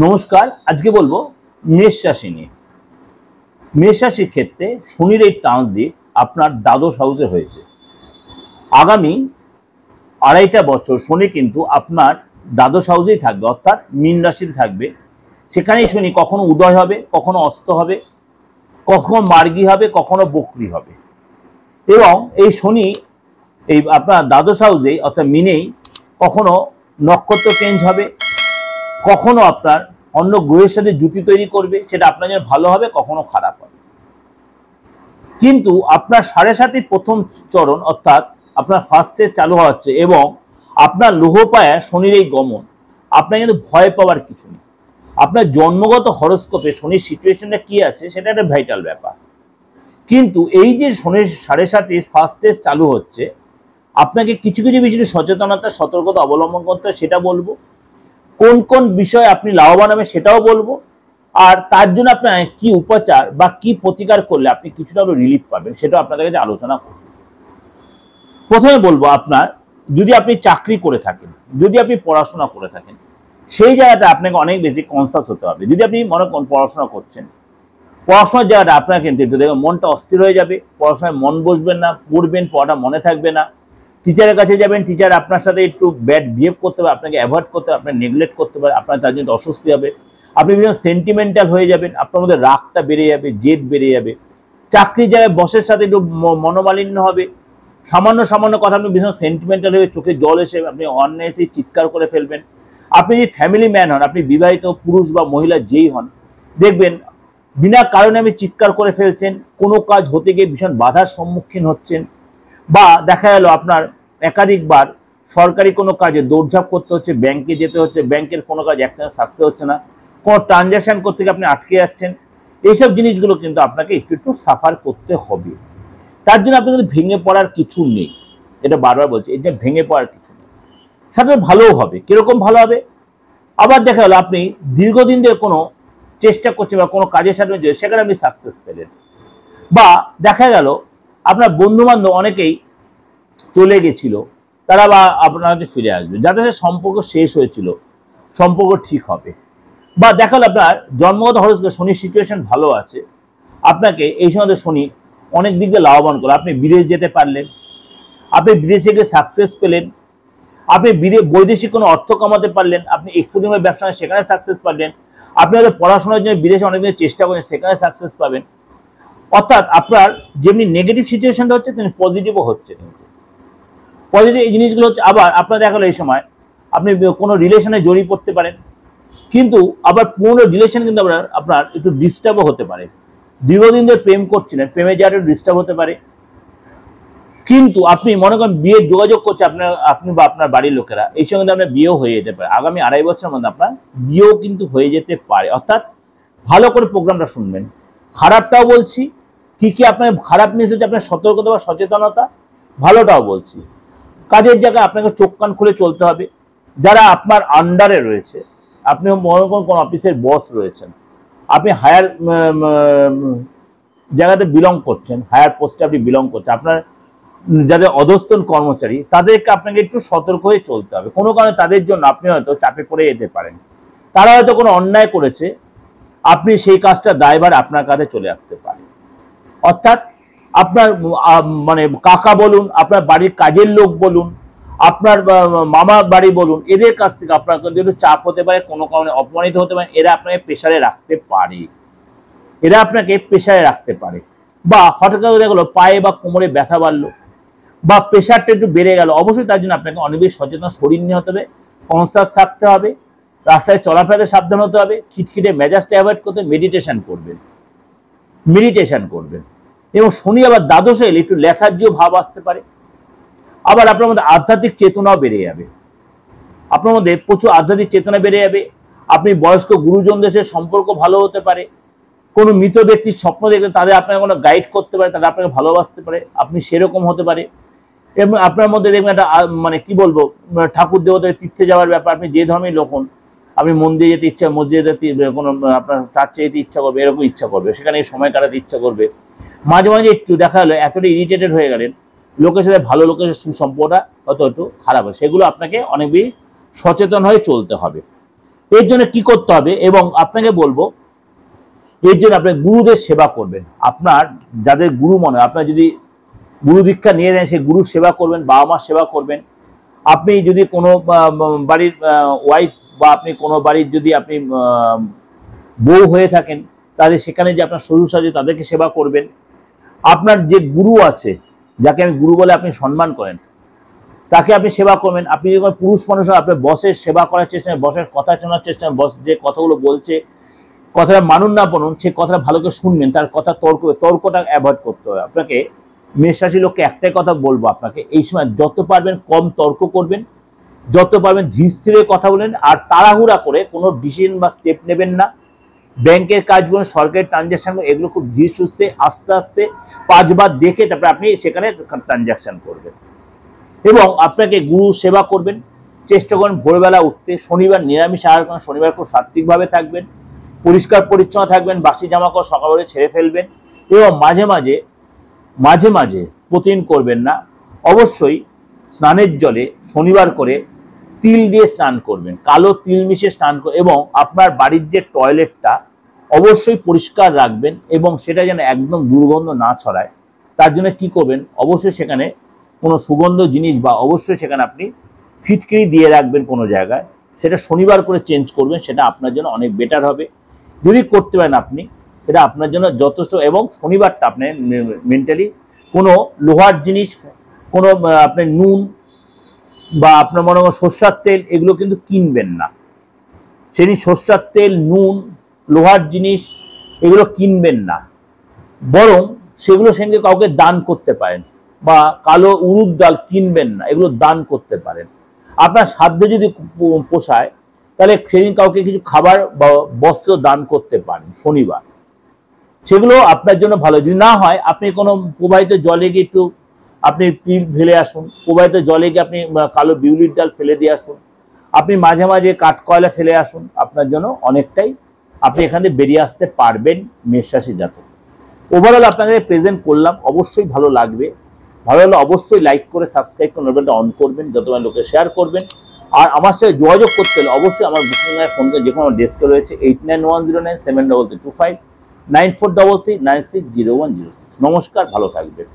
নমস্কার। আজকে বলবো মেষ রাশি নিয়ে। মেষ রাশির ক্ষেত্রে শনির এই ট্রানজিট আপনার দ্বাদশ হাউসে হয়েছে। আগামী 2.5টা বছর শনি কিন্তু আপনার দ্বাদশ হাউসেই থাকবে, অর্থাৎ মীন রাশিতে থাকবে। সেখানেই শনি কখনো উদয় হবে, কখনো অস্ত হবে, কখনো মার্গী হবে, কখনো বক্রী হবে। এবং এই শনি এই আপনার দ্বাদশ হাউসেই অর্থাৎ মিনেই কখনো নক্ষত্র চেঞ্জ হবে, কখনো আপনার অন্য গ্রহের সাথে জুতি তৈরি করবে, সেটা আপনার জন্য ভালো হবে, কখনো খারাপ হবে। কিন্তু আপনার 7.5 প্রথম চরণ অর্থাৎ আপনার ফার্স্ট স্টেজ চালু হচ্ছে এবং আপনার লোহপায়া শনির এই গমন, আপনার কিন্তু ভয় পাওয়ার কিছু নেই। আপনার জন্মগত হরস্কোপে শনির সিচুয়েশনটা কি আছে সেটা একটা ভাইটাল ব্যাপার। কিন্তু এই যে শনির 7.5 ফার্স্ট স্টেজ চালু হচ্ছে, আপনাকে কিছু কিছু বিষয়ে সচেতনতা সতর্কতা অবলম্বন করতে হয়, সেটা বলবো। কোন কোন বিষয়ে আপনি লাভবান হবেন সেটাও বলবো। আর তার জন্য আপনার কি উপচার বা কি প্রতিকার করলে আপনি কিছুটা হলেও রিলিফ পাবেন সেটাও আপনাদের কাছে আলোচনা করব। প্রথমে বলবো, আপনার যদি আপনি চাকরি করে থাকেন, যদি আপনি পড়াশোনা করে থাকেন, সেই জায়গাটা আপনাকে অনেক বেশি কনসাস হতে হবে। যদি আপনি মনে করেন পড়াশোনা করছেন, পড়াশোনার জায়গাটা আপনার কিন্তু দেখবেন মনটা অস্থির হয়ে যাবে, পড়াশোনায় মন বসবেন না, পড়বেন পড়াটা মনে থাকবে না। টিচারের কাছে যাবেন, টিচার আপনার সাথে একটু ব্যাড বিহেভ করতে পারে, আপনাকে অ্যাভয়েড করতে পারে, আপনার নেগলেক্ট করতে পারে, আপনার তার জন্য অস্বস্তি হবে, আপনি বিভিন্ন সেন্টিমেন্টাল হয়ে যাবেন, আপনার মধ্যে রাগটা বেড়ে যাবে, জেদ বেড়ে যাবে। চাকরির জায়গায় বসের সাথে একটু মনোমালিন্য হবে, সামান্য সামান্য কথা আপনি ভীষণ সেন্টিমেন্টাল হয়ে চোখে জল এসে আপনি অন্যায়সে চিৎকার করে ফেলবেন। আপনি যদি ফ্যামিলি ম্যান হন, আপনি বিবাহিত পুরুষ বা মহিলা যেই হন, দেখবেন বিনা কারণে আপনি চিৎকার করে ফেলছেন, কোনো কাজ হতে গিয়ে ভীষণ বাধার সম্মুখীন হচ্ছেন, বা দেখা গেল আপনার একাধিকবার সরকারি কোনো কাজে দৌড়ঝাঁপ করতে হচ্ছে, ব্যাংকে যেতে হচ্ছে, ব্যাংকের কোনো কাজ একসাথে সাকসেস হচ্ছে না, কোনো ট্রানজ্যাকশন করতে গিয়ে আপনি আটকে যাচ্ছেন। এইসব জিনিসগুলো কিন্তু আপনাকে একটু একটু সাফার করতে হবে। তার জন্য আপনি কিন্তু ভেঙে পড়ার কিছু নেই, এটা বারবার বলছি, এই যে ভেঙে পড়ার কিছু নেই। সাথে ভালোও হবে। কিরকম ভালো হবে? আবার দেখা গেল আপনি দীর্ঘদিন ধরে কোনো চেষ্টা করছেন বা কোনো কাজের সাথে সেখানে আপনি সাকসেস পেলেন, বা দেখা গেল আপনার বন্ধু বান্ধব অনেকেই চলে গেছিল, তারা বা আপনার কাছে ফিরে আসবে, যাদের সাথে সম্পর্ক শেষ হয়েছিল সম্পর্ক ঠিক হবে। বা দেখা গেল আপনার জন্মগত হরস্কোপে শনির সিচুয়েশন ভালো আছে, আপনাকে এই সময় শনি অনেক দিক দিয়ে লাভবান করে। আপনি বিদেশ যেতে পারলেন, আপনি বিদেশে গিয়ে সাকসেস পেলেন, আপনি বৈদেশিক কোনো অর্থ কামাতে পারলেন, আপনি এক্সপোর্টিংয়ের ব্যবসা সেখানে সাকসেস পাবেন, আপনি হয়তো পড়াশোনার জন্য বিদেশে অনেকদিন চেষ্টা করেন, সেখানে সাকসেস পাবেন। অর্থাৎ আপনার যেমনি নেগেটিভ সিচুয়েশনটা হচ্ছে তেমনি পজিটিভও হচ্ছে। কিন্তু পজিটিভ এই জিনিসগুলো হচ্ছে, আবার আপনার দেখা গেলো এই সময় আপনি কোনো রিলেশনে জড়িয়ে পড়তে পারেন, কিন্তু আবার পুরনো রিলেশন কিন্তু আপনার একটু ডিস্টার্বও হতে পারে। দীর্ঘদিন ধরে প্রেম করছিলেন, প্রেমের জায়গাটা ডিস্টার্ব হতে পারে। কিন্তু আপনি মনে করেন বিয়ের যোগাযোগ করছে আপনি বা আপনার বাড়ির লোকেরা, এই সঙ্গে আপনার বিয়েও হয়ে যেতে পারে। আগামী 2.5 বছরের মধ্যে আপনার বিয়েও কিন্তু হয়ে যেতে পারে। অর্থাৎ ভালো করে প্রোগ্রামটা শুনবেন। খারাপটাও বলছি, কি কি আপনার খারাপ মিস হচ্ছে, আপনার সতর্কতা বা সচেতনতা। ভালোটাও বলছি, কাজের জায়গায় আপনাকে চোখ কান খুলে চলতে হবে। যারা আপনার আন্ডারে রয়েছে, আপনি মনে করুন কোন অফিসের বস রয়েছেন, আপনি হায়ার জায়গাতে বিলং করছেন, হায়ার পোস্টে আপনি বিলং করছেন, আপনার যাদের অধস্তন কর্মচারী তাদেরকে আপনাকে একটু সতর্ক হয়ে চলতে হবে। কোনো কারণে তাদের জন্য আপনি হয়তো চাপে পড়ে যেতে পারেন, তারা হয়তো কোনো অন্যায় করেছে, আপনি সেই কাজটা দায়ভার আপনার কাছে চলে আসতে পারে। অর্থাৎ আপনার মানে কাকা বলুন, আপনার বাড়ির কাজের লোক বলুন, আপনার মামা বাড়ি বলুন, এদের কাছ থেকে আপনার একটু চাপ হতে পারে, কোনো কারণে অপমানিত হতে পারে। এরা আপনাকে প্রেশারে রাখতে পারে, এরা আপনাকে প্রেশারে রাখতে পারে। বা হঠাৎ করে দেখা গেলো পায়ে বা কোমরে ব্যথা বাড়লো, বা প্রেশারটা একটু বেড়ে গেল, অবশ্যই তার জন্য আপনাকে অনেক বেশি সচেতন শরীর নিয়ে হতে হবে, কনসাস থাকতে হবে, রাস্তায় চলাফেরাতে সাবধান হতে হবে, খিটখিটে মেজাজটা অ্যাভয়েড করতে, মেডিটেশন করবেন, মেডিটেশন করবেন। এবং শনি আবার দ্বাদশে এলে একটু লেথার্জিও ভাব আসতে পারে। আবার আপনার মধ্যে আধ্যাত্মিক চেতনাও বেড়ে যাবে, আপনার মধ্যে প্রচুর আধ্যাত্মিক চেতনা বেড়ে যাবে। আপনি বয়স্ক গুরুজনদের সাথে সম্পর্ক ভালো হতে পারে, কোনো মৃত ব্যক্তির স্বপ্ন দেখলে তাদের আপনাকে কোনো গাইড করতে পারে, তারা আপনাকে ভালোবাসতে পারে, আপনি সেরকম হতে পারে। এবং আপনার মধ্যে দেখবেন একটা মানে কি বলবো, ঠাকুর দেবতার তীর্থে যাওয়ার ব্যাপার, আপনি যে ধর্মের লোক হন, আপনি মন্দিরে যেতে ইচ্ছা, মসজিদে যেতে, কোনো আপনার চার্চে যেতে ইচ্ছা করবে, এরকম ইচ্ছা করবে, সেখানে সময় কাটাতে ইচ্ছা করবে। মাঝে মাঝে একটু দেখা গেলো এতটা ইরিটেটেড হয়ে গেলেন, লোকের সাথে ভালো লোকের সুসম্পর্কটা হয়তো একটু খারাপ হয়, সেগুলো আপনাকে অনেক বেশি সচেতন হয়ে চলতে হবে। এর জন্য কি করতে হবে, এবং আপনাকে বলবো এর জন্য আপনি গুরুদের সেবা করবেন। আপনার যাদের গুরু মনে হয়, আপনার যদি গুরু দীক্ষা নিয়ে নেন, সেই গুরুর সেবা করবেন, বাবা মার সেবা করবেন। আপনি যদি কোনো বাড়ির ওয়াইফ বা আপনি কোনো বাড়ির যদি আপনি বউ হয়ে থাকেন, তাদের সেখানে যে আপনার শ্বশুর শাশুড়ি তাদেরকে সেবা করবেন। আপনার যে গুরু আছে, যাকে আমি গুরু বলে আপনি সম্মান করেন, তাকে আপনি সেবা করবেন। আপনি যখন পুরুষ মানুষ হয়, আপনার বসের সেবা করার চেষ্টা, বসের কথা শোনার চেষ্টা, বস যে কথাগুলো বলছে, কথাটা মানুন না মানুন, সে কথাটা ভালো করে শুনবেন, তার কথা তর্কটা অ্যাভয়েড করতে হবে আপনাকে। মেষ রাশি লোককে একটাই কথা বলবো আপনাকে, এই সময় যত পারবেন কম তর্ক করবেন, যত পারবেন ধীর স্থিরে কথা বলেন, আর তাড়াহুড়া করে কোনো ডিসিশন বা স্টেপ নেবেন না। ব্যাংকের কাজগুলো, সরকারি ট্রানজাকশন, এগুলো খুব ধীর সুস্থে আস্তে আস্তে 5 বার দেখে তারপরে আপনি সেখানে ট্রানজাকশন করবেন। এবং আপনাকে গুরু সেবা করবেন, চেষ্টা করুন ভোরবেলা উঠতে। শনিবার নিরামিষ আহার করেন, শনিবার খুব সাত্ত্বিকভাবে থাকবেন, পরিষ্কার পরিচ্ছন্ন থাকবেন, বাসি জামা কাপড় সকালে ছেড়ে ফেলবেন। এবং মাঝে মাঝে প্রতিদিন করবেন না, অবশ্যই স্নানের জলে শনিবার করে তিল দিয়ে স্নান করবেন, কালো তিল মিশিয়ে স্নান করবেন। এবং আপনার বাড়ির যে টয়লেটটা অবশ্যই পরিষ্কার রাখবেন, এবং সেটা যেন একদম দুর্গন্ধ না ছড়ায়। তার জন্য কি করবেন, অবশ্যই সেখানে কোনো সুগন্ধ জিনিস বা অবশ্যই সেখানে আপনি ফিটকিরি দিয়ে রাখবেন কোনো জায়গায়, সেটা শনিবার করে চেঞ্জ করবেন, সেটা আপনার জন্য অনেক বেটার হবে। যদি করতে পারেন আপনি, সেটা আপনার জন্য যথেষ্ট। এবং শনিবারটা আপনি মেন্টালি কোনো লোহার জিনিস, কোনো আপনি নুন বা আপনার মনে হয় সরষার তেল, এগুলো কিন্তু কিনবেন না। সেদিন সরষার তেল, নুন, লোহার জিনিস এগুলো কিনবেন না, বরং সেগুলো সঙ্গে কাউকে দান করতে পারেন। বা কালো উড়ুদ ডাল কিনবেন না, এগুলো দান করতে পারেন। আপনার সাধ্যে যদি পোষায়, তাহলে সেদিন কাউকে কিছু খাবার বা বস্ত্র দান করতে পারেন শনিবার, সেগুলো আপনার জন্য ভালো। যদি না হয়, আপনি কোনো প্রবাহিত জলে গিয়ে একটু আপনি তিল ফেলে আসুন, প্রবাহিত জলে গিয়ে আপনি কালো বিউলির ডাল ফেলে দিয়ে আসুন, আপনি মাঝে মাঝে কাঠকয়লা ফেলে আসুন, আপনার জন্য অনেকটাই আপনি এখানে বেরিয়ে আসতে পারবেন মেষ রাশি জাতক। ওভারঅল আপনাকে প্রেজেন্ট করলাম, অবশ্যই ভালো লাগবে। ভালো হলে অবশ্যই লাইক করে সাবস্ক্রাইব করে নোটিফিকেশনটা অন করবেন, যতবার লোকে শেয়ার করবেন। আর আমার সাথে যোগাযোগ করতে হলে অবশ্যই আমার বুকিং ফোন করে, যে কোনো ডেস্কে রয়েছে 8910973325, 9433960106। নমস্কার, ভালো থাকবেন।